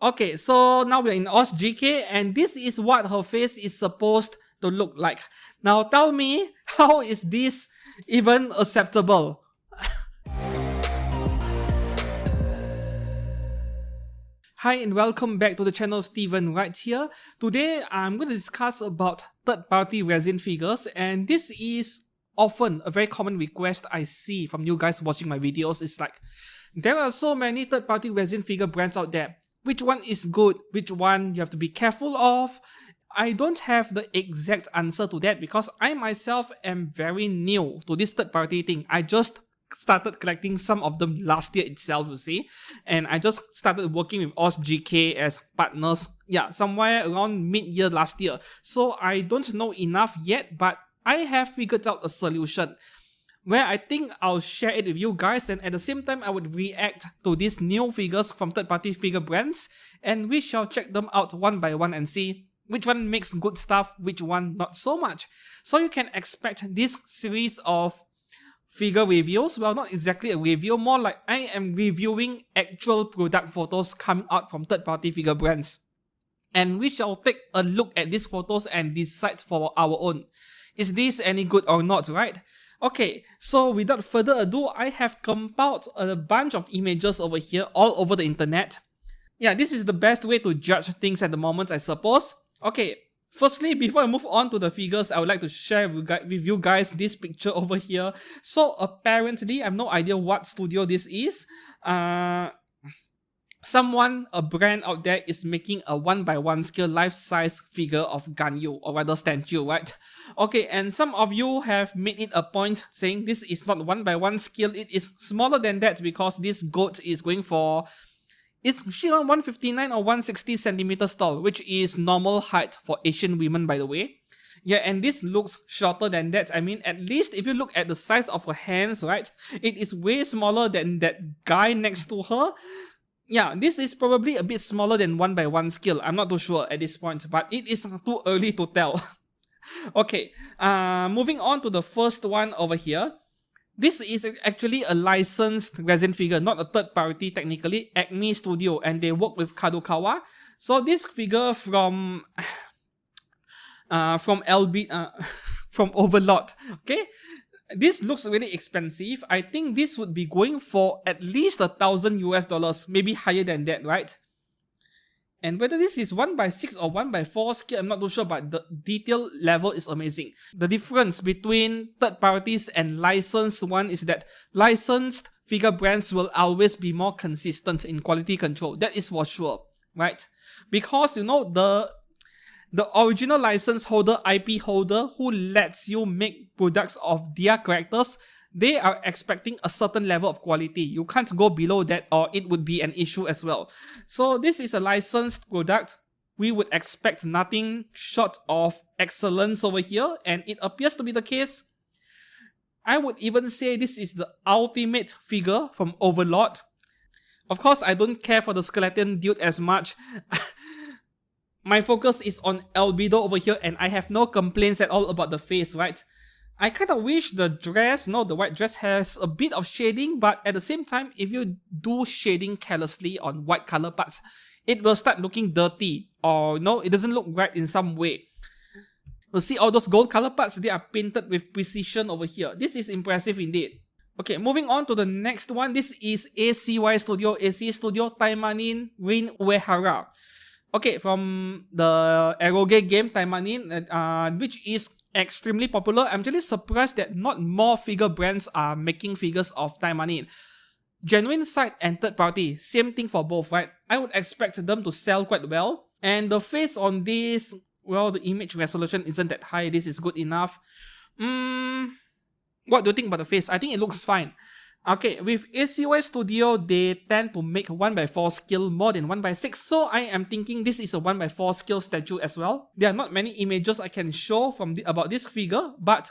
Okay, so now we're in OzGK and this is what her face is supposed to look like. Now tell me, how is this even acceptable? Hi and welcome back to the channel. Steven right here. Today I'm going to discuss about third-party resin figures, and this is often a very common request I see from you guys watching my videos. It's like, there are so many third-party resin figure brands out there. Which one is good? Which one you have to be careful of? I don't have the exact answer to that because I myself am very new to this third-party thing. I just started collecting some of them last year itself, you see, and I just started working with OzGK as partners, somewhere around mid-year last year. So I don't know enough yet, but I have figured out a solution where I think I'll share it with you guys, and at the same time I would react to these new figures from third-party figure brands, and we shall check them out one by one and see which one makes good stuff, which one not so much. So you can expect this series of figure reviews, well, not exactly a review, more like I am reviewing actual product photos coming out from third-party figure brands. And we shall take a look at these photos and decide for our own. Is this any good or not, right? Okay, so without further ado, I have compiled a bunch of images over here, all over the internet. Yeah, this is the best way to judge things at the moment, I suppose. Okay, firstly, before I move on to the figures, I would like to share with you guys this picture over here. So apparently, I have no idea what studio this is. Someone, a brand out there, is making a 1x1 scale life-size figure of Ganyu, or rather statue, right? Okay, and some of you have made it a point saying this is not 1x1 scale, it is smaller than that because this goat is going for... Is she around 159 or 160 centimeters tall, which is normal height for Asian women, by the way. Yeah, and this looks shorter than that. I mean, at least if you look at the size of her hands, right, it is way smaller than that guy next to her. Yeah, this is probably a bit smaller than 1x1 scale. I'm not too sure at this point, but it is too early to tell. Okay, moving on to the first one over here. This is actually a licensed resin figure, not a third party technically, Acme Studio, and they work with Kadokawa. So this figure from from Overlord, okay? This looks really expensive. I think this would be going for at least $1,000 US, maybe higher than that, right? And whether this is 1x6 or 1x4 scale, I'm not too sure, but the detail level is amazing. The difference between third parties and licensed one is that licensed figure brands will always be more consistent in quality control. That is for sure, right? Because, you know, the original license holder, IP holder, who lets you make products of their characters, they are expecting a certain level of quality. You can't go below that or it would be an issue as well. So this is a licensed product. We would expect nothing short of excellence over here, and it appears to be the case. I would even say this is the ultimate figure from Overlord. Of course, I don't care for the skeleton dude as much. My focus is on Albedo over here, and I have no complaints at all about the face, right? I kind of wish the dress, the white dress has a bit of shading, but at the same time, if you do shading carelessly on white color parts, it will start looking dirty, or it doesn't look right in some way. You'll see all those gold color parts, they are painted with precision over here. This is impressive indeed. Okay, moving on to the next one. This is ACY Studio, AC Studio Taimanin Rin Uehara. Okay, from the eroge game Taimanin, which is extremely popular. I'm really surprised that not more figure brands are making figures of Taimanin. Genuine side and third party, same thing for both, right? I would expect them to sell quite well. And the face on this, well, the image resolution isn't that high. This is good enough. What do you think about the face? I think it looks fine. Okay, with ACY Studio, they tend to make 1x4 scale more than 1x6, so I am thinking this is a 1x4 scale statue as well. There are not many images I can show about this figure, but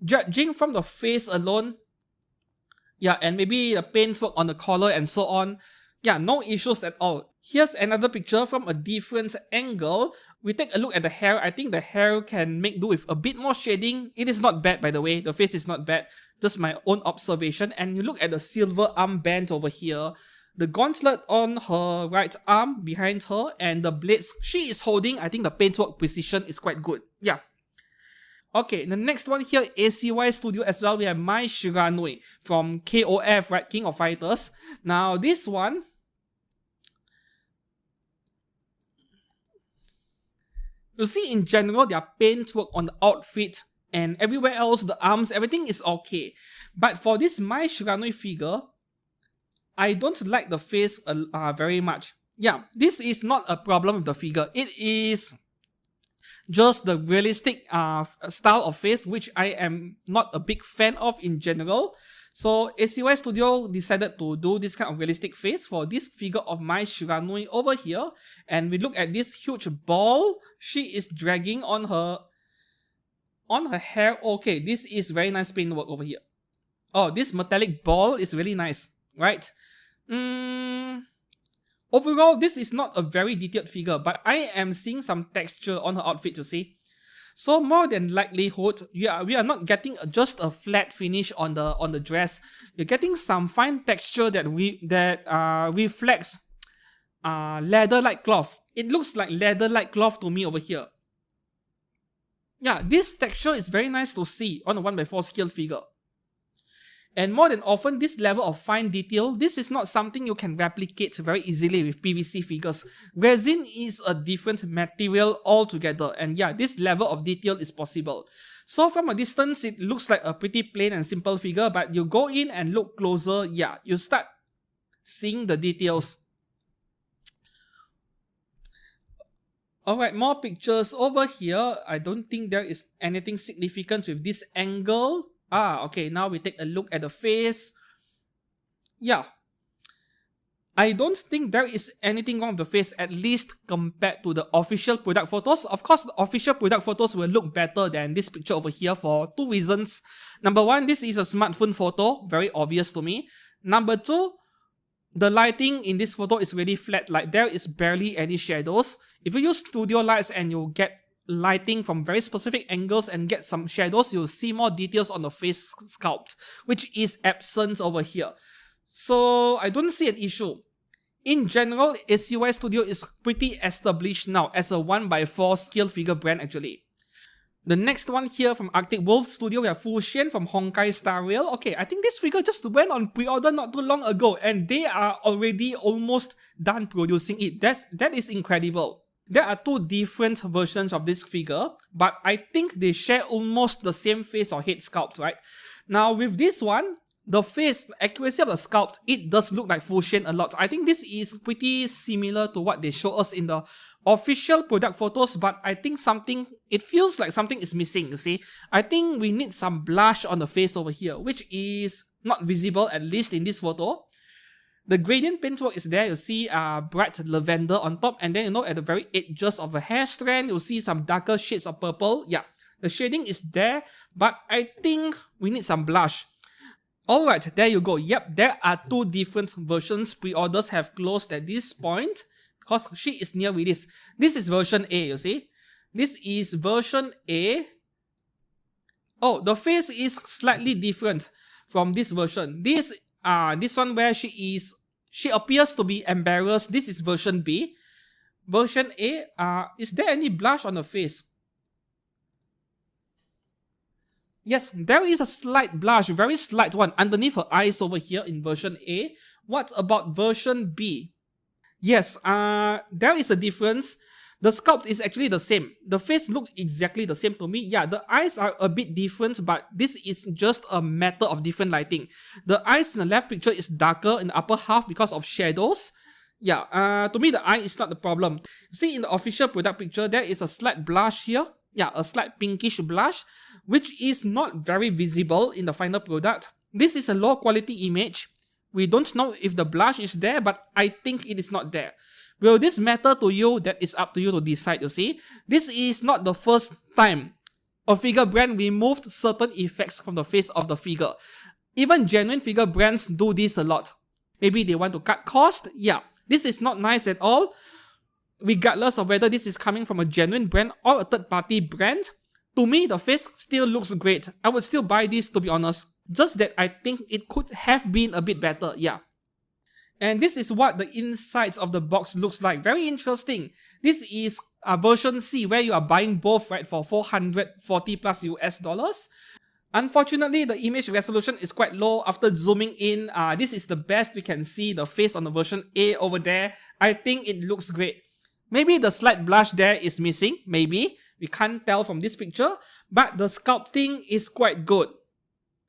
judging from the face alone, yeah, and maybe the paintwork on the collar and so on, yeah, no issues at all. Here's another picture from a different angle. We take a look at the hair. I think the hair can make do with a bit more shading. It is not bad, by the way. The face is not bad. Just my own observation. And you look at the silver armband over here. the gauntlet on her right arm behind her, and the blades she is holding. I think the paintwork precision is quite good. Yeah. Okay, the next one here, ACY Studio as well. We have Mai Shiranui from KOF, right? King of Fighters. Now, this one, you see, in general, their paintwork on the outfit and everywhere else, the arms, everything is okay. But for this Mai Shiranui figure, I don't like the face very much. Yeah, this is not a problem with the figure. It is just the realistic style of face, which I am not a big fan of in general. So ACY Studio decided to do this kind of realistic face for this figure of Mai Shiranui over here. And we look at this huge ball she is dragging on her hair. Okay, this is very nice paintwork over here. Oh, this metallic ball is really nice, right? Overall, this is not a very detailed figure, but I am seeing some texture on her outfit, you see. So more than likelihood, we are not getting just a flat finish on the dress. You're getting some fine texture that reflects leather-like cloth. It looks like leather-like cloth to me over here. Yeah, this texture is very nice to see on a 1x4 scale figure. And more than often, this level of fine detail, this is not something you can replicate very easily with PVC figures. Resin is a different material altogether, and yeah, this level of detail is possible. So from a distance, it looks like a pretty plain and simple figure, but you go in and look closer, yeah, you start seeing the details. Alright, more pictures over here. I don't think there is anything significant with this angle. Okay, now we take a look at the face. Yeah. I don't think there is anything wrong with the face, at least compared to the official product photos. Of course, the official product photos will look better than this picture over here for two reasons. Number one, this is a smartphone photo, very obvious to me. Number two, the lighting in this photo is really flat, like there is barely any shadows. If you use studio lights and you get lighting from very specific angles and get some shadows, you'll see more details on the face sculpt, which is absent over here. So I don't see an issue. In general, ACY Studio is pretty established now as a 1x4 scale figure brand actually. The next one here from Arctic Wolf Studio, we have Fu Xian from Honkai Star Rail. Okay, I think this figure just went on pre-order not too long ago and they are already almost done producing it. That is incredible. There are two different versions of this figure, but I think they share almost the same face or head sculpt, right? Now with this one, the face, the accuracy of the sculpt, it does look like Fu Xian a lot. I think this is pretty similar to what they show us in the official product photos, but I think it feels like something is missing, you see. I think we need some blush on the face over here, which is not visible, at least in this photo. The gradient paintwork is there, you see bright lavender on top, and then at the very edges of a hair strand, you'll see some darker shades of purple. Yeah, the shading is there, but I think we need some blush. Alright, there you go. Yep, there are two different versions. Pre-orders have closed at this point because she is near release. This is version A, you see. This is version A. Oh, the face is slightly different from this version. This one where she appears to be embarrassed. This is version B. Version A, is there any blush on the face? Yes, there is a slight blush, very slight one, underneath her eyes over here in version A. What about version B? Yes, there is a difference. The sculpt is actually the same. The face looks exactly the same to me. Yeah, the eyes are a bit different, but this is just a matter of different lighting. The eyes in the left picture is darker in the upper half because of shadows. Yeah, to me the eye is not the problem. See, in the official product picture, there is a slight blush here. Yeah, a slight pinkish blush, which is not very visible in the final product. This is a low quality image. We don't know if the blush is there, but I think it is not there. Will this matter to you? That is up to you to decide, you see. This is not the first time a figure brand removed certain effects from the face of the figure. Even genuine figure brands do this a lot. Maybe they want to cut cost. Yeah, this is not nice at all. Regardless of whether this is coming from a genuine brand or a third-party brand, to me, the face still looks great. I would still buy this, to be honest. Just that I think it could have been a bit better, yeah. And this is what the insides of the box looks like. Very interesting. This is a version C where you are buying both, right, for 440 plus US dollars. Unfortunately, the image resolution is quite low. After zooming in, this is the best we can see the face on the version A over there. I think it looks great. Maybe the slight blush there is missing, maybe. We can't tell from this picture, but the sculpting is quite good.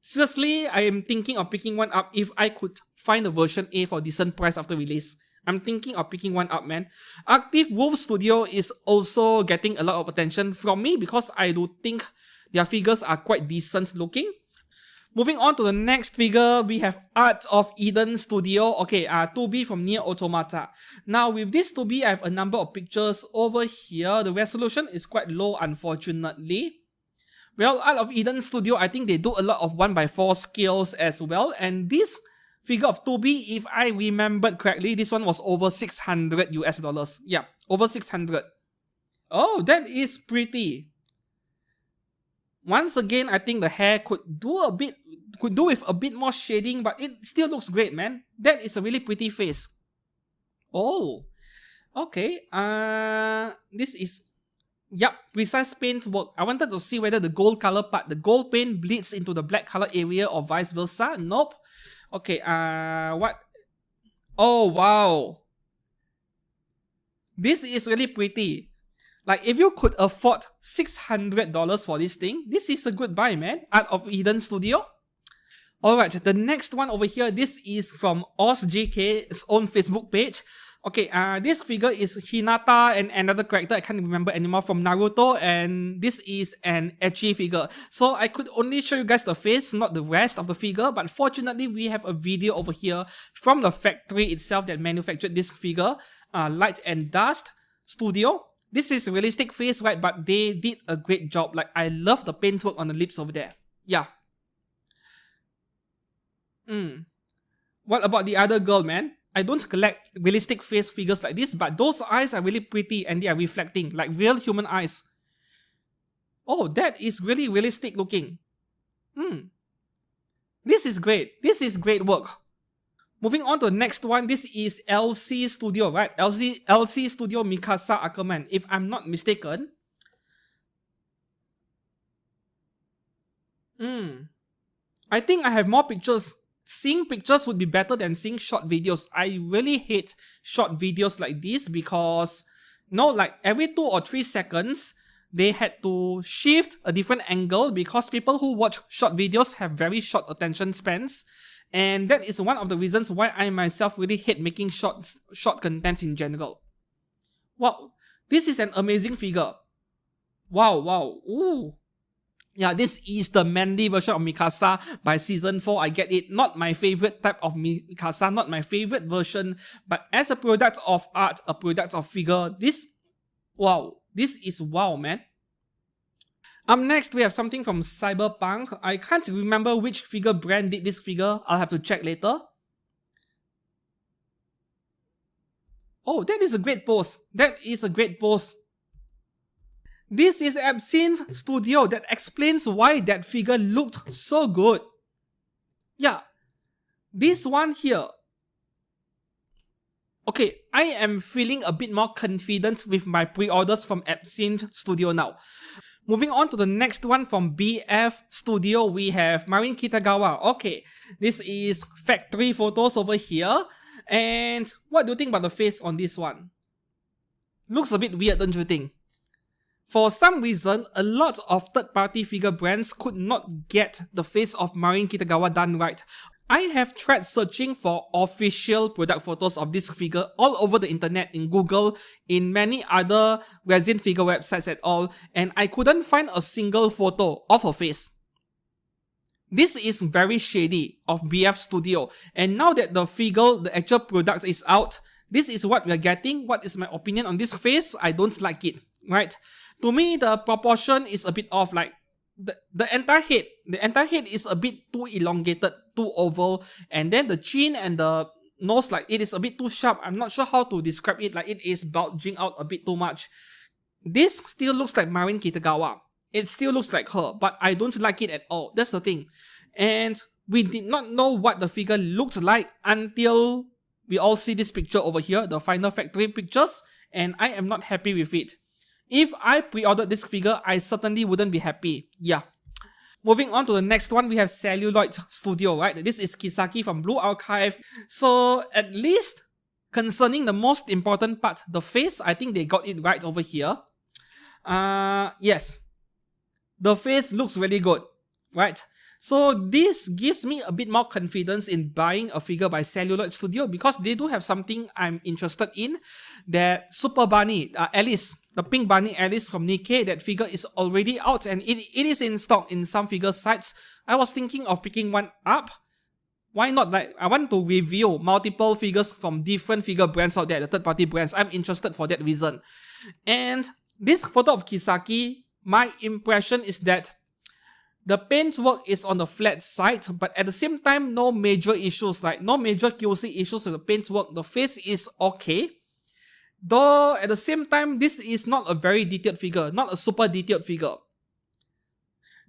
Seriously, I am thinking of picking one up if I could find the version A for decent price after release. I'm thinking of picking one up, man. Arctic Wolf Studio is also getting a lot of attention from me because I do think their figures are quite decent looking. Moving on to the next figure, we have Art of Eden Studio. Okay, 2B from Nier Automata. Now with this 2B, I have a number of pictures over here. The resolution is quite low, unfortunately. Well, Art of Eden Studio, I think they do a lot of 1x4 scales as well. And this figure of 2B, if I remembered correctly, this one was over 600 US dollars. Yeah, over 600. Oh, that is pretty. Once again, I think the hair could do with a bit more shading, but it still looks great, man. That is a really pretty face. Oh, okay. This is, yep, precise paint work. I wanted to see whether the gold color part, the gold paint bleeds into the black color area or vice versa. Nope. Okay, what? Oh, wow. This is really pretty. Like, if you could afford $600 for this thing, this is a good buy, man. Art of Eden Studio. Alright, the next one over here, this is from OzGK's own Facebook page. Okay, this figure is Hinata and another character I can't remember anymore from Naruto, and this is an ecchi figure. So I could only show you guys the face, not the rest of the figure, but fortunately we have a video over here from the factory itself that manufactured this figure, Light and Dust Studio. This is a realistic face, right, but they did a great job. Like, I love the paintwork on the lips over there. Yeah. What about the other girl, man? I don't collect realistic face figures like this, but those eyes are really pretty and they are reflecting, like real human eyes. Oh, that is really realistic looking. This is great. This is great work. Moving on to the next one, this is LC Studio, right? LC Studio Mikasa Ackerman, if I'm not mistaken. I think I have more pictures. Seeing pictures would be better than seeing short videos. I really hate short videos like this because, like every 2 or 3 seconds, they had to shift a different angle because people who watch short videos have very short attention spans. And that is one of the reasons why I myself really hate making short contents in general. Wow, this is an amazing figure. Wow. Ooh. Yeah, this is the manly version of Mikasa by Season 4. I get it. Not my favorite type of Mikasa, not my favorite version. But as a product of art, a product of figure, this is wow, man. Up next, we have something from Cyberpunk. I can't remember which figure brand did this figure. I'll have to check later. Oh, that is a great pose. That is a great pose. This is Absinthe Studio that explains why that figure looked so good. Yeah, this one here. Okay, I am feeling a bit more confident with my pre-orders from Absinthe Studio now. Moving on to the next one from BF Studio, we have Marin Kitagawa. Okay, this is factory photos over here. And what do you think about the face on this one? Looks a bit weird, don't you think? For some reason, a lot of third-party figure brands could not get the face of Marin Kitagawa done right. I have tried searching for official product photos of this figure all over the internet, in Google, in many other resin figure websites at all, and I couldn't find a single photo of her face. This is very shady of BF Studio, and now that the figure, the actual product is out, this is what we are getting. What is my opinion on this face? I don't like it, right? To me, the proportion is a bit off, like the entire head is a bit too elongated, too oval, and then the chin and the nose, like it is a bit too sharp. I'm not sure how to describe it, like it is bulging out a bit too much. This still looks like Marin Kitagawa. It still looks like her, but I don't like it at all. That's the thing. And we did not know what the figure looked like until We all see this picture over here, the final factory pictures, and I am not happy with it. If I pre-ordered this figure, I certainly wouldn't be happy. Yeah. Moving on to the next one, we have Celluloid Studio, right? This is Kisaki from Blue Archive. So at least concerning the most important part, the face, I think they got it right over here. Yes. The face looks really good, right? So this gives me a bit more confidence in buying a figure by Celluloid Studio because they do have something I'm interested in. That Super Bunny, Alice, the pink bunny Alice from Nikkei, that figure is already out and it is in stock in some figure sites. I was thinking of picking one up. Why not? Like, I want to review multiple figures from different figure brands out there, the third party brands. I'm interested for that reason. And this photo of Kisaki, my impression is that the paintwork is on the flat side, but at the same time, no major issues, like no major QC issues with the paintwork. The face is okay. Though at the same time, this is not a very detailed figure, not a super detailed figure.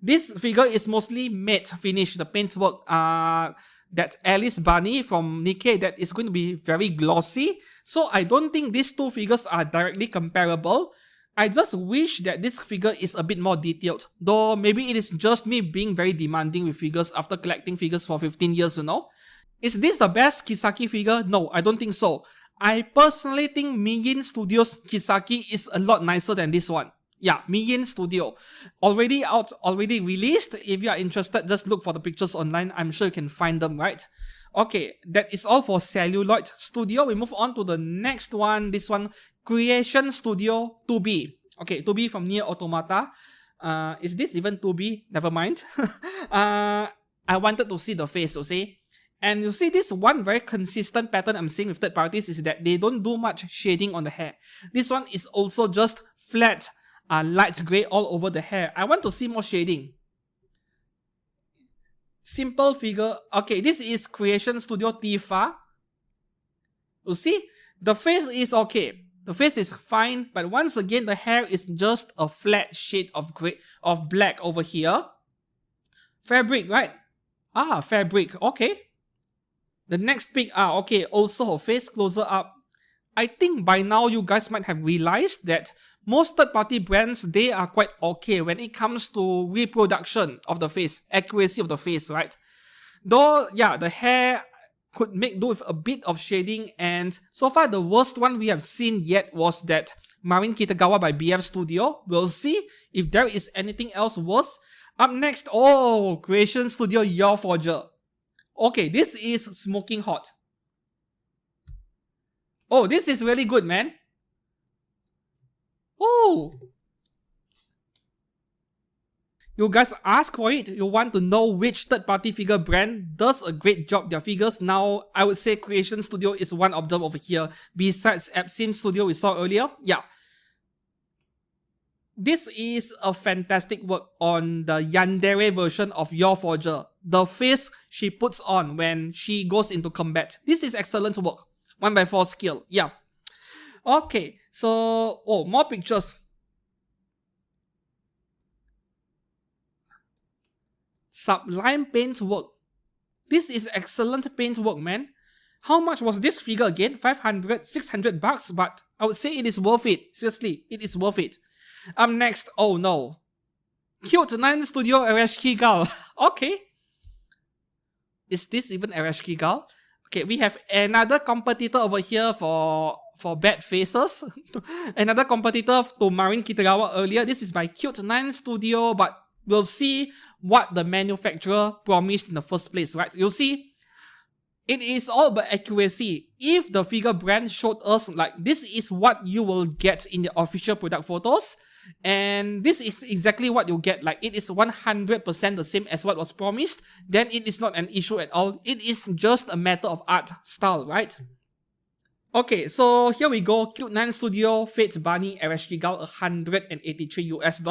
This figure is mostly matte finish, the paintwork, that Alice Bunny from Nikkei, that is going to be very glossy. So I don't think these two figures are directly comparable. I just wish that this figure is a bit more detailed, though maybe it is just me being very demanding with figures after collecting figures for 15 years, you know. Is this the best Kisaki figure? No, I don't think so. I personally think Miyin Studios Kisaki is a lot nicer than this one. Yeah, Miyin Studio. Already out, already released. If you are interested, just look for the pictures online. I'm sure you can find them, right? Okay, that is all for Celluloid Studio. We move on to the next one. This one, Creation Studio 2B. Okay, 2B from Nier Automata. Is this even 2B? Never mind. I wanted to see the face, you see. And you see this one very consistent pattern I'm seeing with third parties is that they don't do much shading on the hair. This one is also just flat, light grey all over the hair. I want to see more shading. Simple figure. Okay, this is Creation Studio Tifa. You see, the face is okay. The face is fine, but once again, the hair is just a flat shade of grey, of black over here. Fabric, right? Fabric. Okay. The next pic, okay, also her face closer up. I think by now you guys might have realized that most third-party brands, they are quite okay when it comes to reproduction of the face, accuracy of the face, right? Though, yeah, the hair could make do with a bit of shading, and so far the worst one we have seen yet was that Marin Kitagawa by BF Studio. We'll see if there is anything else worse. Up next, Creation Studio Your Forger. Okay, this is smoking hot. Oh, this is really good, man. Oh, you guys ask for it. You want to know which third-party figure brand does a great job their figures. Now, I would say Creation Studio is one of them over here. Besides Epson Studio we saw earlier. Yeah. This is a fantastic work on the Yandere version of Your Forger. The face she puts on when she goes into combat. This is excellent work. 1x4 skill. Yeah. Okay. So, more pictures. Sublime paint work. This is excellent paint work, man. How much was this figure again? 500, 600 bucks, but I would say it is worth it. Seriously, it is worth it. Next, oh no. Cute 9 Studio Arashiki Gal. Okay. Is this even Arashiki Gal? Okay, we have another competitor over here for bad faces. Another competitor to Marin Kitagawa earlier. This is by Cute 9 Studio, but we'll see what the manufacturer promised in the first place, right? You'll see, it is all about accuracy. If the figure brand showed us like this is what you will get in the official product photos, and this is exactly what you get, like it is 100% the same as what was promised, then it is not an issue at all. It is just a matter of art style, right? Okay, so here we go. Cute 9 Studio Fate Bunny Arashiki Gal, $183 US.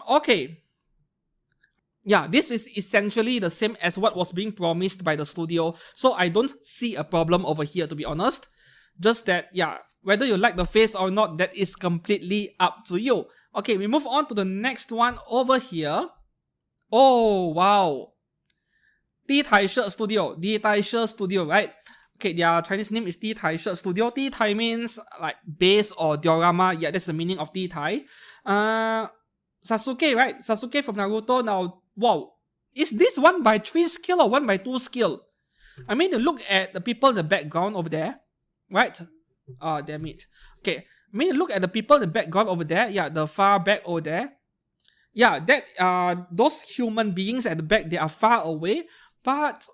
Okay. Yeah, this is essentially the same as what was being promised by the studio, so I don't see a problem over here, to be honest. Just that, yeah, whether you like the face or not, that is completely up to you. Okay, we move on to the next one over here. Oh, wow. Di Tai Shi Studio, Di Tai Shi Studio, right? Okay, their Chinese name is Di Tai Shi Studio. Di Tai means like base or diorama. Yeah, that's the meaning of Di Tai. Sasuke, right? Sasuke from Naruto. Now, wow, is this 1x3 skill or 1x2 skill? I mean, to look at the people in the background over there, right? Oh, damn it. Okay, I mean, look at the people in the background over there. Yeah, the far back over there. Yeah, that those human beings at the back, they are far away. But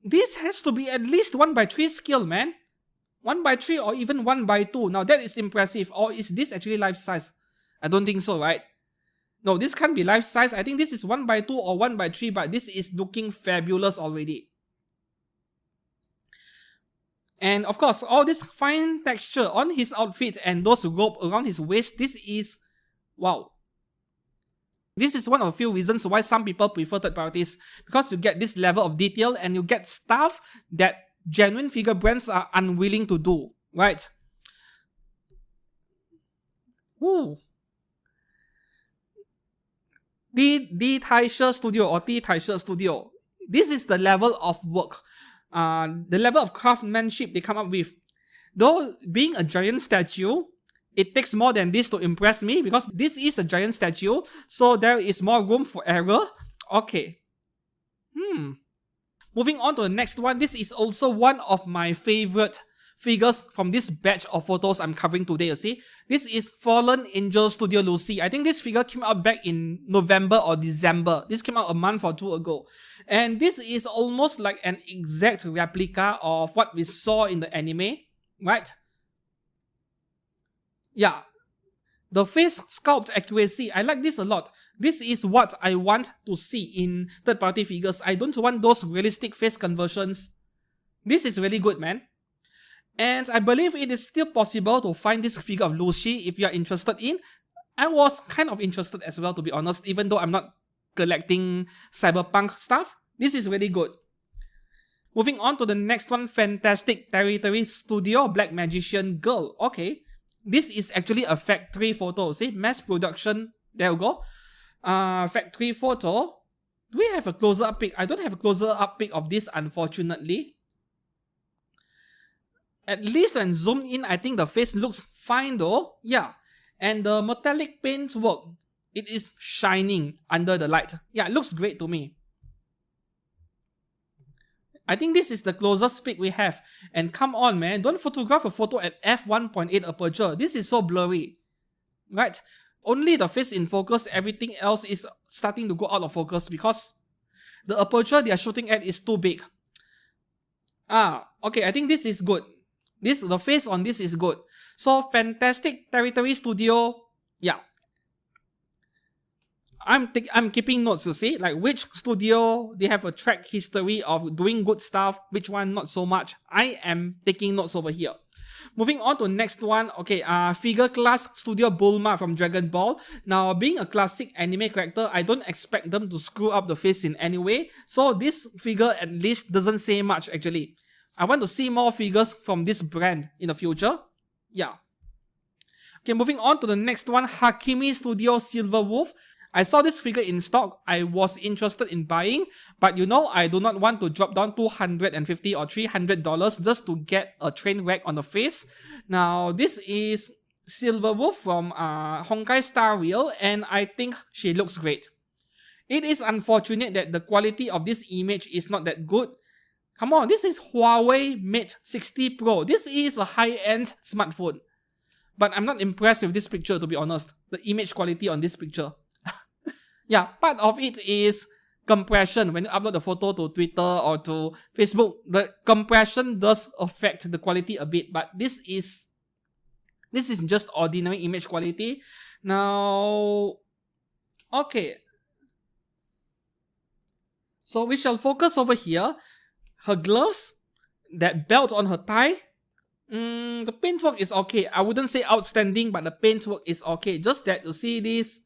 this has to be at least 1x3 skill, man. 1x3 or even 1x2. Now that is impressive. Or is this actually life size? I don't think so, right? No, this can't be life size. I think this is 1x2 or 1x3, but this is looking fabulous already. And of course, all this fine texture on his outfit and those rope around his waist, this is, wow. This is one of the few reasons why some people prefer third parties, because you get this level of detail and you get stuff that genuine figure brands are unwilling to do, right? Woo. Di Tai Shi Studio or Di Tai Shi Studio. This is the level of work, the level of craftsmanship they come up with. Though being a giant statue, it takes more than this to impress me, because this is a giant statue, so there is more room for error. Okay. Moving on to the next one. This is also one of my favorite figures from this batch of photos I'm covering today, you see. This is Fallen Angel Studio Lucy. I think this figure came out back in November or December. This came out a month or two ago. And this is almost like an exact replica of what we saw in the anime, right? Yeah, the face sculpt accuracy, I like this a lot. This is what I want to see in third-party figures. I don't want those realistic face conversions. This is really good, man. And I believe it is still possible to find this figure of Lucy if you are interested in. I was kind of interested as well, to be honest, even though I'm not collecting cyberpunk stuff. This is really good. Moving on to the next one, Fantastic Territory Studio Black Magician Girl. Okay. This is actually a factory photo. See, mass production. There we go. Factory photo. Do we have a closer up pic? I don't have a closer up pic of this, unfortunately. At least when zoomed in, I think the face looks fine though. Yeah. And the metallic paint work, it is shining under the light. Yeah, it looks great to me. I think this is the closest pic we have. And come on, man, don't photograph a photo at f1.8 aperture. This is so blurry, right? Only the face in focus, everything else is starting to go out of focus because the aperture they are shooting at is too big. Okay, I think this is good. The face on this is good. So Fantastic Territory Studio, yeah. I'm keeping notes, you see, like which studio they have a track history of doing good stuff, which one not so much. I am taking notes over here. Moving on to next one, okay, Figure Class Studio Bulma from Dragon Ball. Now, being a classic anime character, I don't expect them to screw up the face in any way. So this figure at least doesn't say much actually. I want to see more figures from this brand in the future. Yeah. Okay, moving on to the next one, Hakimi Studio Silver Wolf. I saw this figure in stock. I was interested in buying, but you know, I do not want to drop down $250 or $300 just to get a train wreck on the face. Now, this is Silver Wolf from Honkai Star Rail, and I think she looks great. It is unfortunate that the quality of this image is not that good. Come on, this is Huawei Mate 60 Pro. This is a high-end smartphone. But I'm not impressed with this picture, to be honest. The image quality on this picture. Yeah, part of it is compression. When you upload the photo to Twitter or to Facebook, the compression does affect the quality a bit. But this is just ordinary image quality. Now, okay. So we shall focus over here. Her gloves, that belt on her thigh. The paintwork is okay. I wouldn't say outstanding, but the paintwork is okay. Just that you see this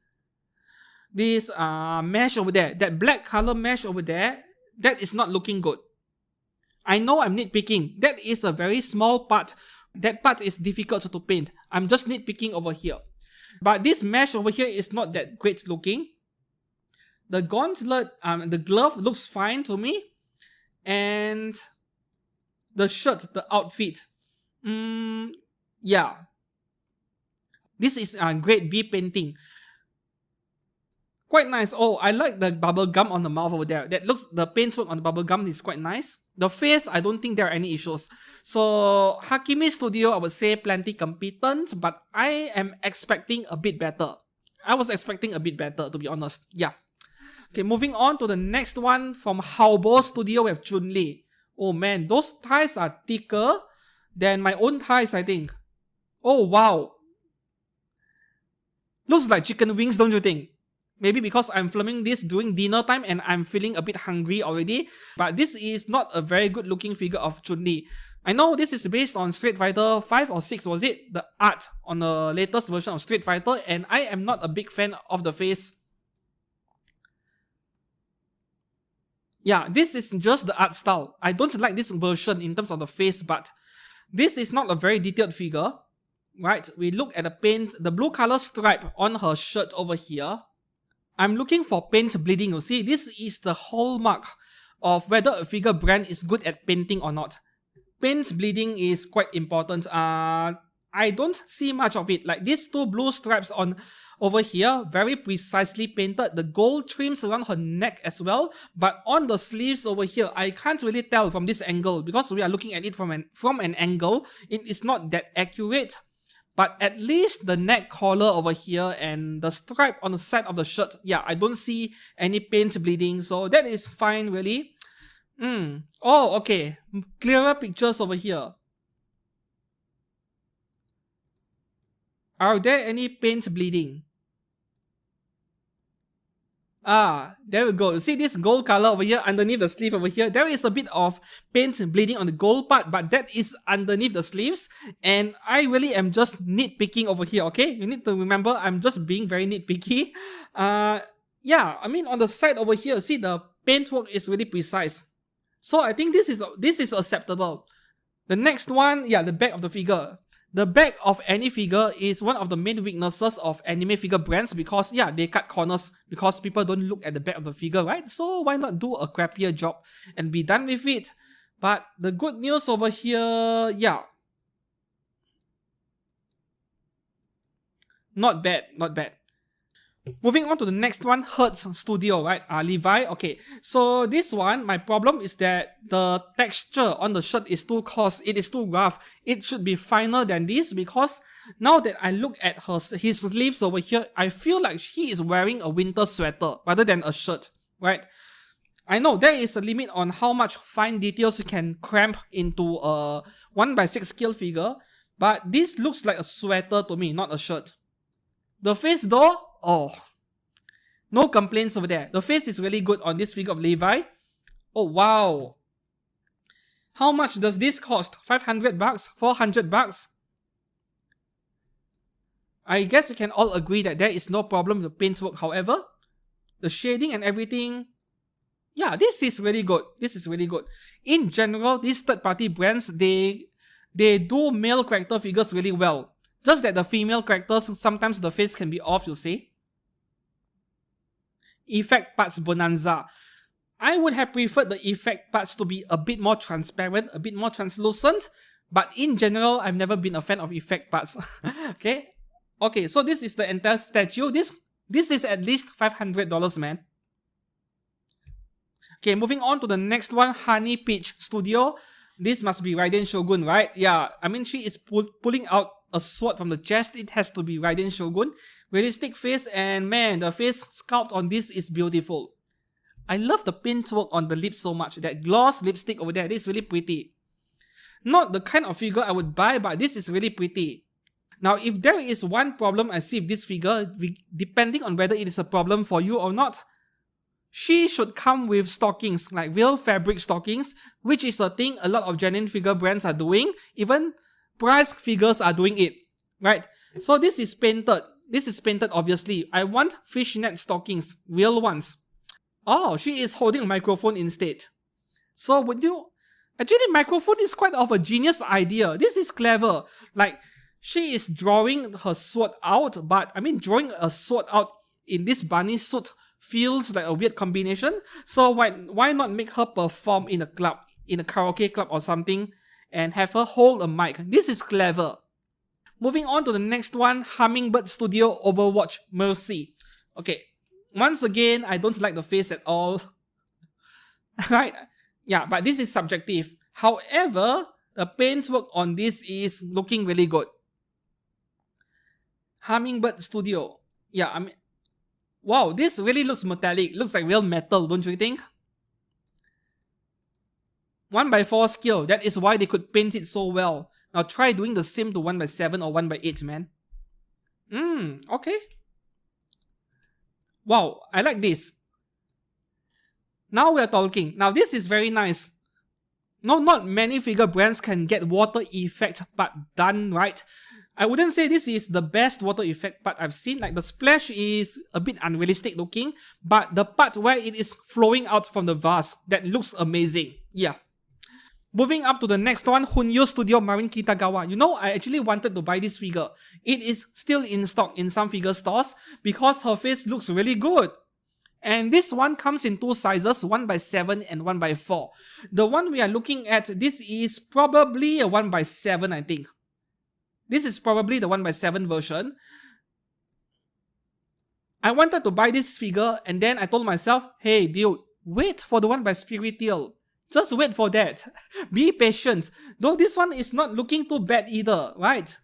mesh over there, that black color mesh over there, that is not looking good. I know I'm nitpicking. That is a very small part. That part is difficult to paint. I'm just nitpicking over here. But this mesh over here is not that great looking. The gauntlet, the glove looks fine to me. And the shirt, the outfit. Yeah. This is grade B painting. Quite nice. Oh, I like the bubble gum on the mouth over there. The paintwork on the bubble gum is quite nice. The face, I don't think there are any issues. So, Hakimi Studio, I would say plenty competent, but I am expecting a bit better. I was expecting a bit better, to be honest. Yeah. Okay, moving on to the next one from Haobo Studio with Chun-Li. Oh man, those thighs are thicker than my own thighs, I think. Oh wow. Looks like chicken wings, don't you think? Maybe because I'm filming this during dinner time and I'm feeling a bit hungry already. But this is not a very good looking figure of Chun-Li. I know this is based on Street Fighter 5 or 6, was it? The art on the latest version of Street Fighter. And I am not a big fan of the face. Yeah, this is just the art style. I don't like this version in terms of the face, but this is not a very detailed figure. Right, we look at the paint, the blue color stripe on her shirt over here. I'm looking for paint bleeding, you see. This is the hallmark of whether a figure brand is good at painting or not. Paint bleeding is quite important. I don't see much of it. Like these two blue stripes on over here, very precisely painted. The gold trims around her neck as well. But on the sleeves over here, I can't really tell from this angle because we are looking at it from an angle. It is not that accurate. But at least the neck collar over here and the stripe on the side of the shirt, yeah, I don't see any paint bleeding. So that is fine, really. Oh, okay. Clearer pictures over here. Are there any paint bleeding? Ah, there we go. See this gold color over here underneath the sleeve over here? There is a bit of paint bleeding on the gold part, but that is underneath the sleeves. And I really am just nitpicking over here, okay? You need to remember I'm just being very nitpicky. Yeah, I mean on the side over here, see the paintwork is really precise. So I think this is acceptable. The next one, yeah, the back of the figure. The back of any figure is one of the main weaknesses of anime figure brands because, yeah, they cut corners because people don't look at the back of the figure, right? So why not do a crappier job and be done with it? But the good news over here, yeah. Not bad, not bad. Moving on to the next one, Hertz Studio, right? Levi. Okay, so this one, my problem is that the texture on the shirt is too coarse. It is too rough. It should be finer than this because now that I look at his sleeves over here, I feel like he is wearing a winter sweater rather than a shirt, right? I know there is a limit on how much fine details you can cramp into a 1x6 scale figure, but this looks like a sweater to me, not a shirt. The face though, oh, no complaints over there. The face is really good on this figure of Levi. Oh wow. How much does this cost? 500 bucks? 400 bucks? I guess you can all agree that there is no problem with the paintwork. However, the shading and everything, yeah, this is really good. This is really good. In general, these third-party brands, they do male character figures really well. Just that the female characters, sometimes the face can be off, you see. Effect parts bonanza. I would have preferred the effect parts to be a bit more transparent, a bit more translucent. But in general, I've never been a fan of effect parts. Okay? Okay, so this is the entire statue. This is at least $500, man. Okay, moving on to the next one, Honey Peach Studio. This must be Raiden Shogun, right? Yeah, I mean, she is pulling out a sword from the chest. It has to be Raiden Shogun. Realistic face, and man, the face sculpt on this is beautiful. I love the paintwork on the lips so much. That gloss lipstick over there, this is really pretty. Not the kind of figure I would buy, but this is really pretty. Now, if there is one problem I see with this figure, depending on whether it is a problem for you or not, she should come with stockings, like real fabric stockings, which is a thing a lot of genuine figure brands are doing. Even price figures are doing it, right? So this is painted. This is painted, obviously. I want fishnet stockings, real ones. Oh, she is holding a microphone instead. So would you... Actually, microphone is quite of a genius idea. This is clever. Like, she is drawing her sword out, but I mean, drawing a sword out in this bunny suit feels like a weird combination. So why not make her perform in a club, in a karaoke club or something, and have her hold a mic? This is clever. Moving on to the next one, Hummingbird Studio Overwatch Mercy. Okay, once again, I don't like the face at all. Right? Yeah, but this is subjective. However, the paintwork on this is looking really good. Hummingbird Studio. Yeah, I mean, wow, this really looks metallic. Looks like real metal, don't you think? 1x4 scale. That is why they could paint it so well. Now try doing the same to 1x7 or 1x8, man. Okay. Wow, I like this. Now we are talking. Now this is very nice. No, not many figure brands can get water effect part done right. I wouldn't say this is the best water effect part I've seen. Like the splash is a bit unrealistic looking, but the part where it is flowing out from the vase, that looks amazing. Yeah. Moving up to the next one, Hunyo Studio Marin Kitagawa. You know, I actually wanted to buy this figure. It is still in stock in some figure stores because her face looks really good. And this one comes in two sizes, 1x7 and 1x4. The one we are looking at, this is probably a 1x7, I think. This is probably the 1x7 version. I wanted to buy this figure and then I told myself, hey dude, wait for the one by Spiritiel. Just wait for that. Be patient. Though this one is not looking too bad either, right?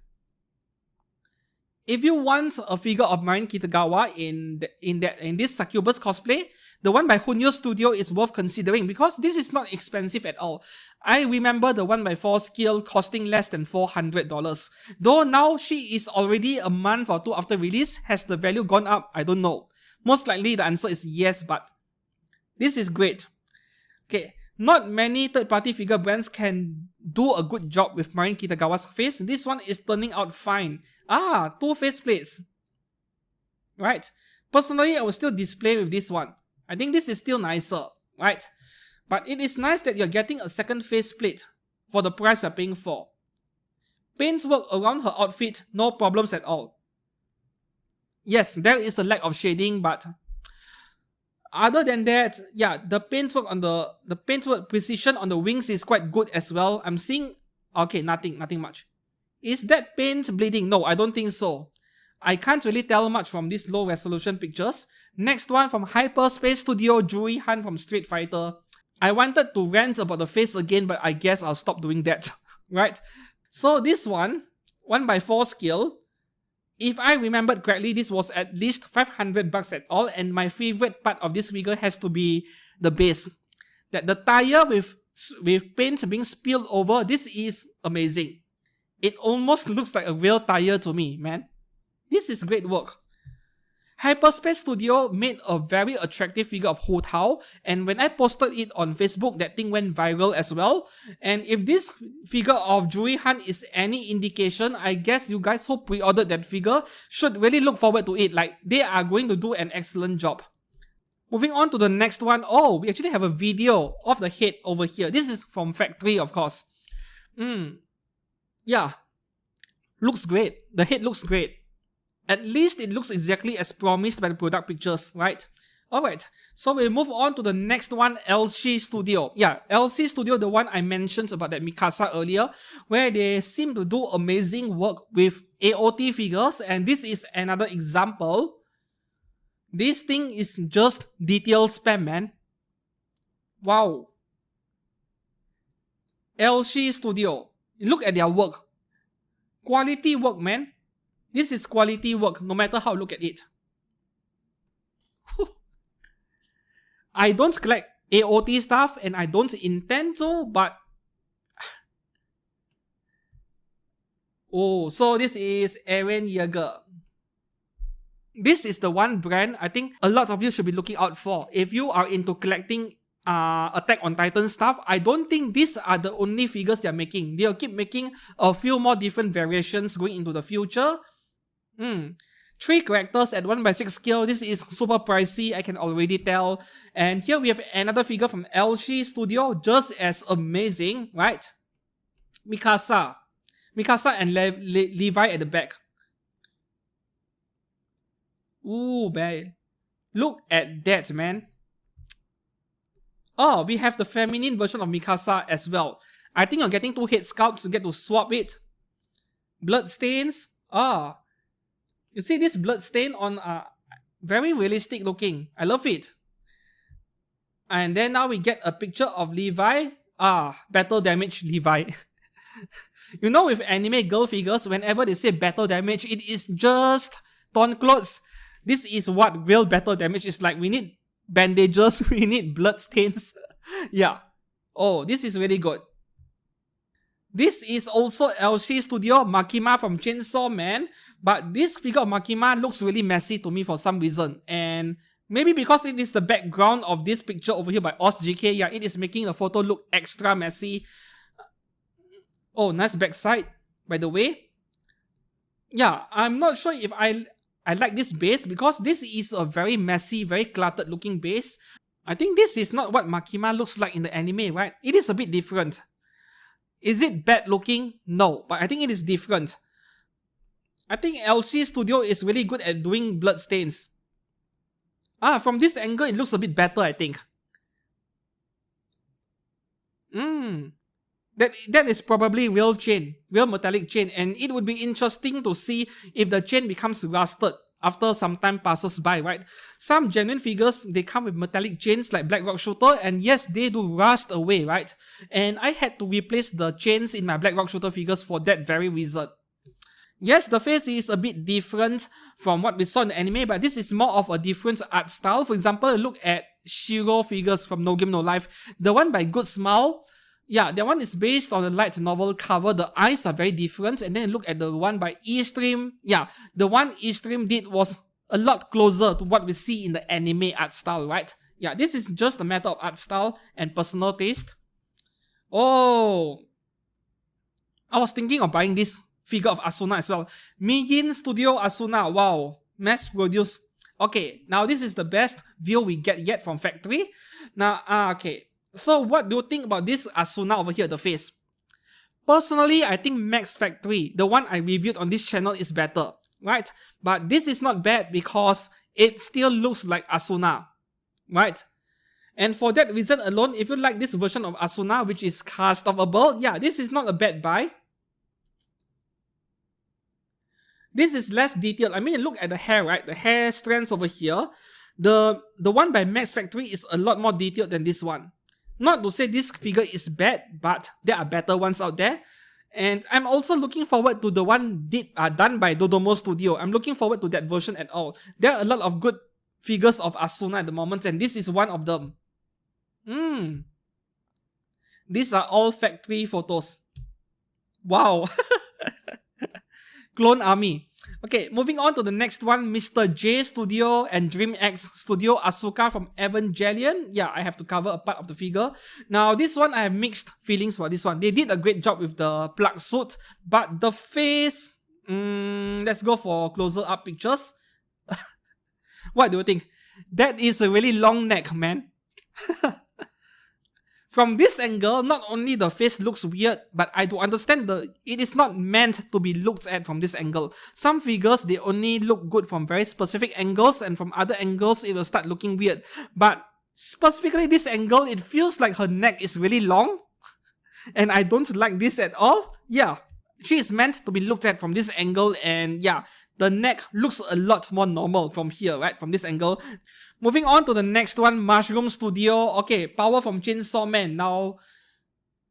If you want a figure of Marin Kitagawa in this Succubus cosplay, the one by Hunyo Studio is worth considering because this is not expensive at all. I remember the 1x4 scale costing less than $400. Though now she is already a month or two after release, has the value gone up? I don't know. Most likely the answer is yes, but this is great. Okay, not many third-party figure brands can do a good job with Marin Kitagawa's face. This one is turning out fine. Ah, two faceplates. Right. Personally, I will still display with this one. I think this is still nicer, right? But it is nice that you're getting a second faceplate for the price you're paying for. Paintwork around her outfit, no problems at all. Yes, there is a lack of shading, but other than that, yeah, the paintwork on the paintwork precision on the wings is quite good as well. I'm seeing, okay, nothing much. Is that paint bleeding? No, I don't think so. I can't really tell much from these low resolution pictures. Next one from Hyperspace Studio, Juri Han from Street Fighter. I wanted to rant about the face again, but I guess I'll stop doing that, right? So this one, 1x4 scale, if I remembered correctly, this was at least $500 at all, and my favorite part of this figure has to be the base. That the tire with paint being spilled over, this is amazing. It almost looks like a real tire to me, man. This is great work. Hyperspace Studio made a very attractive figure of Hu Tao, and when I posted it on Facebook, that thing went viral as well. And if this figure of Juri Han is any indication, I guess you guys who pre-ordered that figure should really look forward to it. Like, they are going to do an excellent job. Moving on to the next one. Oh, we actually have a video of the head over here. This is from Factory, of course. Yeah. Looks great. The head looks great. At least it looks exactly as promised by the product pictures, right? Alright, so we'll move on to the next one, LC Studio. Yeah, LC Studio, the one I mentioned about that Mikasa earlier, where they seem to do amazing work with AOT figures, and this is another example. This thing is just detail spam, man. Wow. LC Studio. Look at their work. Quality work, man. This is quality work, no matter how you look at it. I don't collect AOT stuff, and I don't intend to, but... Oh, so this is Eren Yeager. This is the one brand I think a lot of you should be looking out for. If you are into collecting Attack on Titan stuff, I don't think these are the only figures they're making. They'll keep making a few more different variations going into the future. 3 characters at 1x6 scale. This is super pricey, I can already tell. And here we have another figure from LG Studio, just as amazing, right? Mikasa and Levi at the back. Ooh, man. Look at that, man. Oh, we have the feminine version of Mikasa as well. I think you're getting 2 head sculpts to get to swap it. Blood stains. Ah, you see this blood stain on very realistic looking. I love it. And then now we get a picture of Levi. Ah, battle damage Levi. You know, with anime girl figures, whenever they say battle damage, it is just torn clothes. This is what real battle damage is like. We need bandages, we need blood stains. Yeah. Oh, this is really good. This is also LC Studio Makima from Chainsaw Man, but this figure of Makima looks really messy to me for some reason, and maybe because it is the background of this picture over here by OzGK, yeah, it is making the photo look extra messy. Oh, nice backside, by the way. Yeah, I'm not sure if I like this base because this is a very messy, very cluttered looking base. I think this is not what Makima looks like in the anime, right? It is a bit different. Is it bad looking? No, but I think it is different. I think LC Studio is really good at doing blood stains. From this angle, it looks a bit better, I think. That is probably real chain, real metallic chain, and it would be interesting to see if the chain becomes rusted after some time passes by, right? Some genuine figures, they come with metallic chains like Black Rock Shooter, and yes, they do rust away, right? And I had to replace the chains in my Black Rock Shooter figures for that very reason. Yes, the face is a bit different from what we saw in the anime, but this is more of a different art style. For example, look at Shiro figures from No Game No Life. The one by Good Smile, yeah, that one is based on a light novel cover. The eyes are very different. And then look at the one by E-Stream. Yeah, the one E-Stream did was a lot closer to what we see in the anime art style, right? Yeah, this is just a matter of art style and personal taste. Oh, I was thinking of buying this figure of Asuna as well. Mijin Studio Asuna, wow, mass produced. Okay, now this is the best view we get yet from factory. Now, okay. So what do you think about this Asuna over here, the face? Personally, I think Max Factory, the one I reviewed on this channel, is better, right? But this is not bad because it still looks like Asuna, right? And for that reason alone, if you like this version of Asuna, which is cast offable, yeah, this is not a bad buy. This is less detailed. I mean, look at the hair, right? The hair strands over here. The one by Max Factory is a lot more detailed than this one. Not to say this figure is bad, but there are better ones out there. And I'm also looking forward to the one done by Dodomo Studio. I'm looking forward to that version at all. There are a lot of good figures of Asuna at the moment, and this is one of them. These are all factory photos. Wow. Clone Army. Okay, moving on to the next one, Mr. J Studio and DreamX Studio Asuka from Evangelion. Yeah, I have to cover a part of the figure. Now, this one, I have mixed feelings for this one. They did a great job with the plug suit, but the face... let's go for closer up pictures. What do you think? That is a really long neck, man. From this angle, not only the face looks weird, but I do understand it is not meant to be looked at from this angle. Some figures, they only look good from very specific angles, and from other angles, it will start looking weird. But specifically this angle, it feels like her neck is really long, and I don't like this at all. Yeah, she is meant to be looked at from this angle, and yeah, the neck looks a lot more normal from here, right? From this angle. Moving on to the next one, Mushroom Studio. Okay, Power from Chainsaw Man. Now,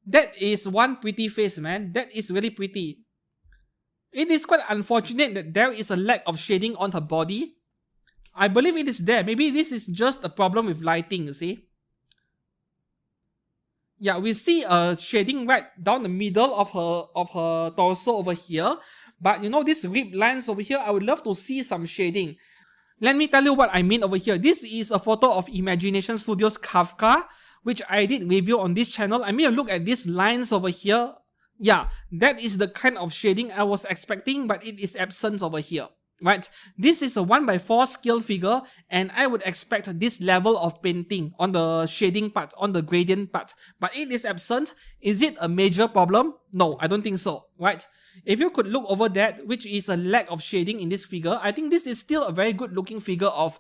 that is one pretty face, man. That is really pretty. It is quite unfortunate that there is a lack of shading on her body. I believe it is there. Maybe this is just a problem with lighting, you see. Yeah, we see a shading right down the middle of her torso over here. But you know, these rib lines over here, I would love to see some shading. Let me tell you what I mean over here. This is a photo of Imagination Studios Kafka, which I did review on this channel. I mean, look at these lines over here. Yeah, that is the kind of shading I was expecting, but it is absent over here, right? This is a 1x4 scale figure, and I would expect this level of painting on the shading part, on the gradient part, but it is absent. Is it a major problem? No, I don't think so, right? If you could look over that, which is a lack of shading in this figure, I think this is still a very good looking figure of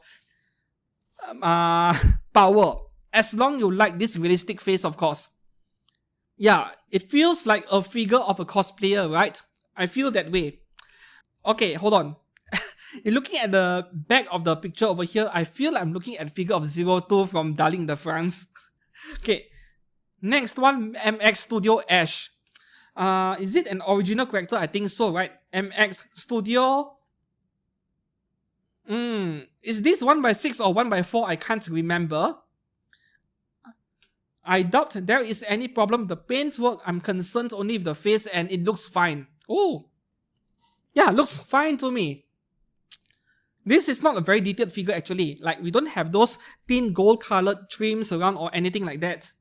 power. As long you like this realistic face, of course. Yeah, it feels like a figure of a cosplayer, right? I feel that way. Okay, hold on. Looking at the back of the picture over here, I feel I'm looking at figure of Zero Two from Darling in the France. Okay, next one, MX Studio Ash. Is it an original character? I think so, right? MX Studio. Is this 1x6 or 1x4? I can't remember. I doubt there is any problem with the paintwork. I'm concerned only with the face and it looks fine. Oh, yeah, looks fine to me. This is not a very detailed figure actually. Like, we don't have those thin gold colored trims around or anything like that.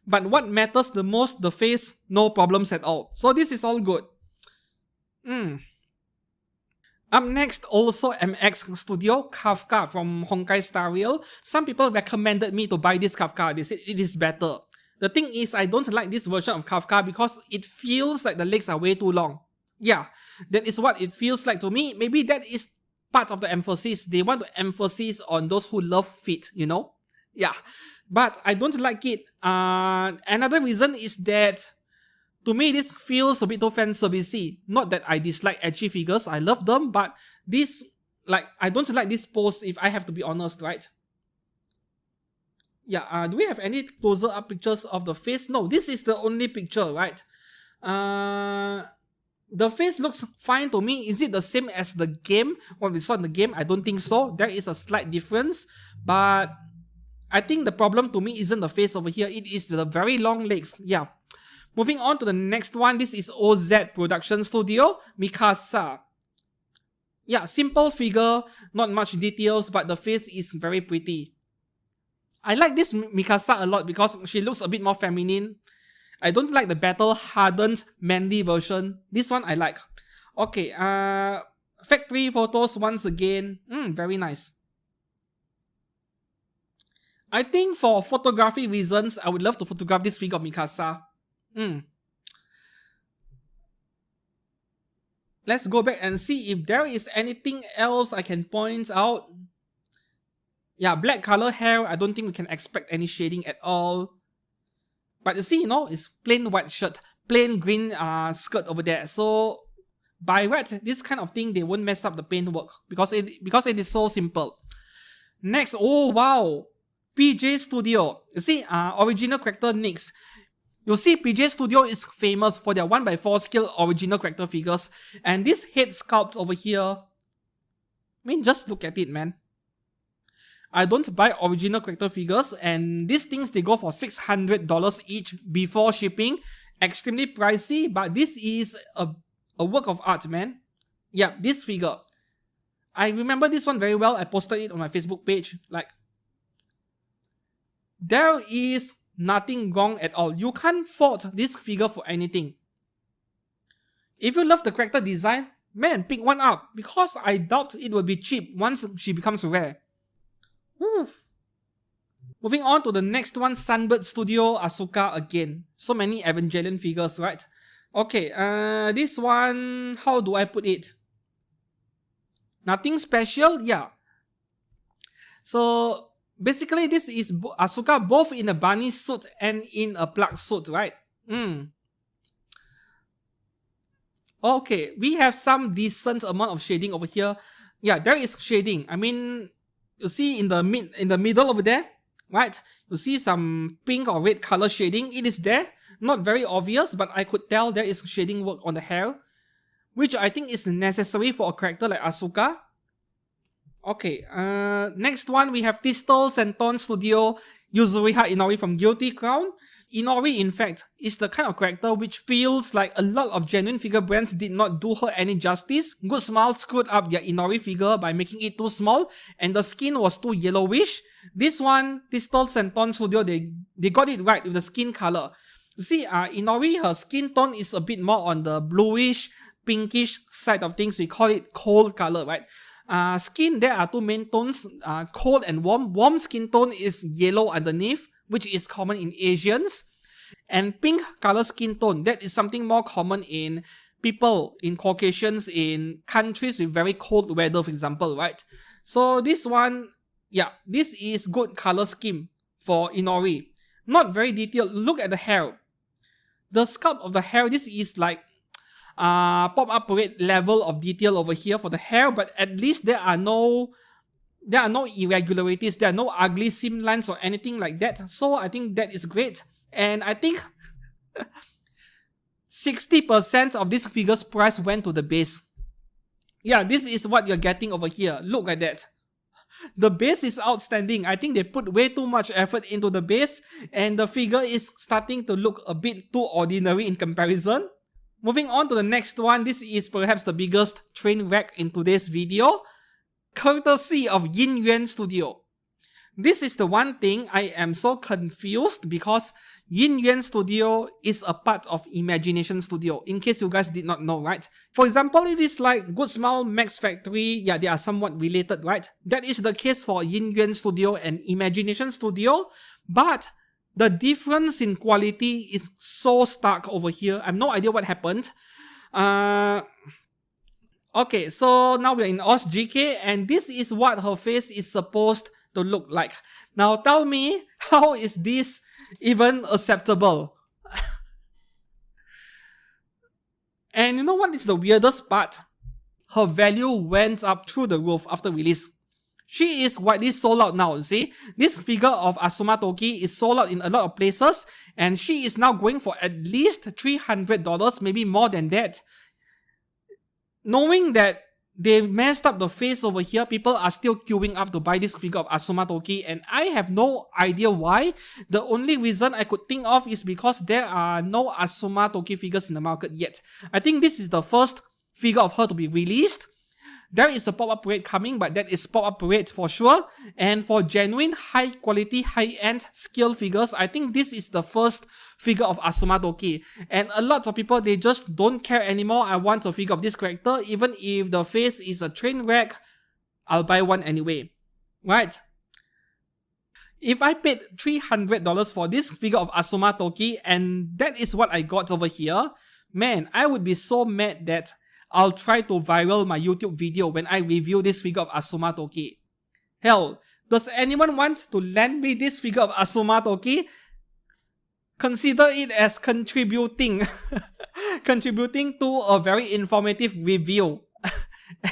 But what matters the most, the face, no problems at all. So this is all good. Up next, also MX Studio, Kafka from Honkai Star Rail. Some people recommended me to buy this Kafka. They said it is better. The thing is, I don't like this version of Kafka because it feels like the legs are way too long. Yeah, that is what it feels like to me. Maybe that is part of the emphasis. They want to emphasize on those who love feet, you know? Yeah, but I don't like it. Another reason is that to me, this feels a bit too fan servicey. Not that I dislike edgy figures, I love them, but this, like, I don't like this pose if I have to be honest, right? Yeah, do we have any closer up pictures of the face? No, this is the only picture, right? The face looks fine to me. Is it the same as the game? What we saw in the game? I don't think so. There is a slight difference, but I think the problem to me isn't the face over here. It is the very long legs. Yeah. Moving on to the next one, this is OZ Production Studio, Mikasa. Yeah, simple figure, not much details, but the face is very pretty. I like this Mikasa a lot because she looks a bit more feminine. I don't like the battle-hardened manly version. This one I like. Okay, factory photos once again. Very nice. I think for photography reasons, I would love to photograph this figure of Mikasa. Let's go back and see if there is anything else I can point out. Yeah, black color hair. I don't think we can expect any shading at all. But you see, you know, it's plain white shirt, plain green skirt over there. So by right, this kind of thing, they won't mess up the paintwork because it is so simple. Next, oh wow, PJ Studio. You see, original character Nyx. You see, PJ Studio is famous for their 1x4 scale original character figures. And this head sculpt over here, I mean, just look at it, man. I don't buy original character figures, and these things, they go for $600 each before shipping. Extremely pricey, but this is a work of art, man. Yeah, this figure. I remember this one very well. I posted it on my Facebook page. Like, there is nothing wrong at all. You can't fault this figure for anything. If you love the character design, man, pick one up, because I doubt it will be cheap once she becomes rare. Woo. Moving on to the next one, Sunbird Studio, Asuka again. So many Evangelion figures, right? Okay, this one, how do I put it? Nothing special, yeah. So basically, this is Asuka both in a bunny suit and in a plug suit, right? Okay, we have some decent amount of shading over here. Yeah, there is shading. I mean, you see in the middle over there, right? You see some pink or red color shading. It is there. Not very obvious, but I could tell there is shading work on the hair, which I think is necessary for a character like Asuka. Okay, next one we have Tistel Senton Studio, Yuzuriha Inori from Guilty Crown. Inori, in fact, is the kind of character which feels like a lot of genuine figure brands did not do her any justice. Good Smile screwed up their Inori figure by making it too small, and the skin was too yellowish. This one, Tistel Senton Studio, they got it right with the skin color. You see, Inori, her skin tone is a bit more on the bluish, pinkish side of things. We call it cold color, right? Skin, there are two main tones, cold and warm. Warm skin tone is yellow underneath, which is common in Asians. And pink color skin tone, that is something more common in people, in Caucasians, in countries with very cold weather, for example, right? So this one, Yeah, this is good color scheme for Inori. Not very detailed. Look at the hair. The sculpt of the hair, this is like pop-up parade level of detail over here for the hair, but at least there are no irregularities, there are no ugly seam lines or anything like that. So I think that is great. And I think 60% of this figure's price went to the base. Yeah, this is what you're getting over here. Look at that. The base is outstanding. I think they put way too much effort into the base, and the figure is starting to look a bit too ordinary in comparison. Moving on to the next one, this is perhaps the biggest train wreck in today's video, courtesy of Yin Yuan Studio. This is the one thing I am so confused because Yin Yuan Studio is a part of Imagination Studio, in case you guys did not know, right? For example, it is like Good Smile, Max Factory, yeah, they are somewhat related, right? That is the case for Yin Yuan Studio and Imagination Studio, but the difference in quality is so stark over here. I have no idea what happened. Okay, so now we're in OS GK, and this is what her face is supposed to look like. Now tell me, how is this even acceptable? And you know what is the weirdest part? Her value went up through the roof after release. She is widely sold out now, you see. This figure of Asuma Toki is sold out in a lot of places, and she is now going for at least $300, maybe more than that. Knowing that they messed up the face over here, people are still queuing up to buy this figure of Asuma Toki, and I have no idea why. The only reason I could think of is because there are no Asuma Toki figures in the market yet. I think this is the first figure of her to be released. There is a pop-up parade coming, but that is pop-up parade for sure. And for genuine high-quality, high-end scale figures, I think this is the first figure of Asuma Toki. And a lot of people, they just don't care anymore. I want a figure of this character. Even if the face is a train wreck, I'll buy one anyway. Right? If I paid $300 for this figure of Asuma Toki, and that is what I got over here, man, I would be so mad that I'll try to viral my YouTube video when I review this figure of Asuma Toki. Hell, does anyone want to lend me this figure of Asuma Toki? Consider it as contributing contributing to a very informative review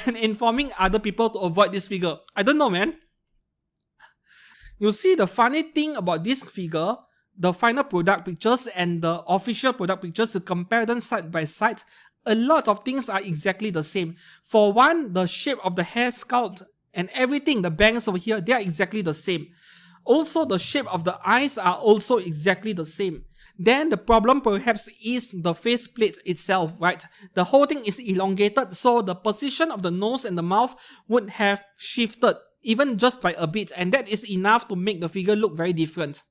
and informing other people to avoid this figure. I don't know, man. You see, the funny thing about this figure, the final product pictures and the official product pictures, to compare them side by side, a lot of things are exactly the same. For one, the shape of the hair sculpt and everything, the bangs over here, they are exactly the same. Also, the shape of the eyes are also exactly the same. Then the problem perhaps is the faceplate itself, right? The whole thing is elongated, so the position of the nose and the mouth would have shifted, even just by a bit, and that is enough to make the figure look very different.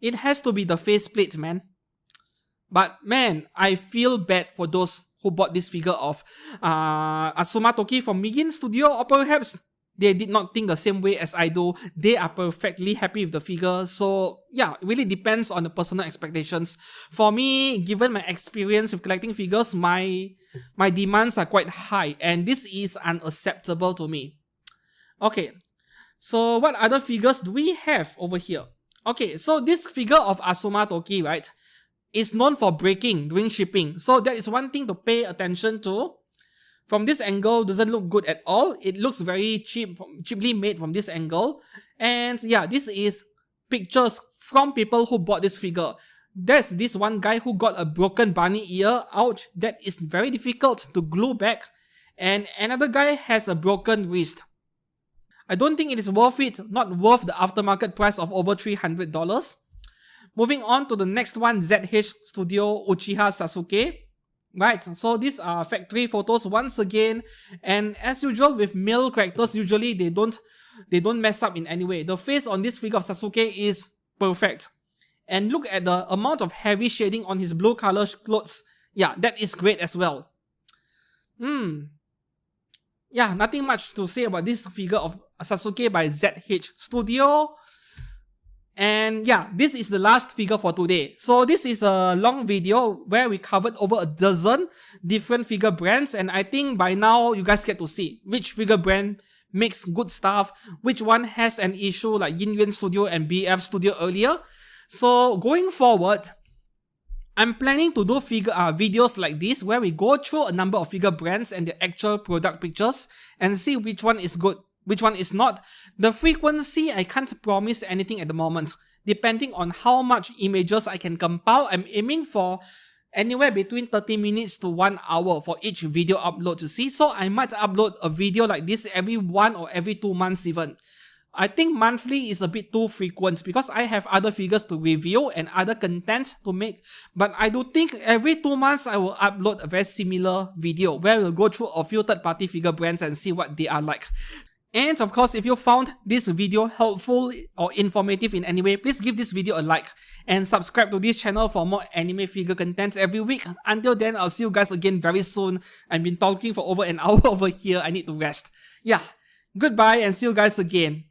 It has to be the faceplate, man. But man, I feel bad for those who bought this figure of Asuma Toki from Yin Studio, or perhaps they did not think the same way as I do. They are perfectly happy with the figure. So yeah, it really depends on the personal expectations. For me, given my experience with collecting figures, my demands are quite high, and this is unacceptable to me. Okay, so what other figures do we have over here? Okay, so this figure of Asuma Toki, right, is known for breaking during shipping. So that is one thing to pay attention to. From this angle, doesn't look good at all. It looks very cheaply made from this angle. And yeah, this is pictures from people who bought this figure. There's this one guy who got a broken bunny ear. Ouch, that is very difficult to glue back. And another guy has a broken wrist. I don't think it is worth it, not worth the aftermarket price of over $300. Moving on to the next one, ZH Studio Uchiha Sasuke. Right, so these are factory photos once again, and as usual with male characters, usually they don't mess up in any way. The face on this figure of Sasuke is perfect. And look at the amount of heavy shading on his blue color clothes. Yeah, that is great as well. Yeah, nothing much to say about this figure of Sasuke by ZH Studio. And yeah, this is the last figure for today. So this is a long video where we covered over a dozen different figure brands, and I think by now you guys get to see which figure brand makes good stuff, which one has an issue like Yin Yuan Studio and BF Studio earlier. So going forward, I'm planning to do videos like this where we go through a number of figure brands and their actual product pictures and see which one is good, which one is not. The frequency, I can't promise anything at the moment. Depending on how much images I can compile, I'm aiming for anywhere between 30 minutes to 1 hour for each video upload to see. So I might upload a video like this every 1 or every 2 months even. I think monthly is a bit too frequent because I have other figures to review and other content to make. But I do think every 2 months I will upload a very similar video where we'll go through a few third-party figure brands and see what they are like. And of course, if you found this video helpful or informative in any way, please give this video a like and subscribe to this channel for more anime figure content every week. Until then, I'll see you guys again very soon. I've been talking for over an hour over here. I need to rest. Yeah, goodbye and see you guys again.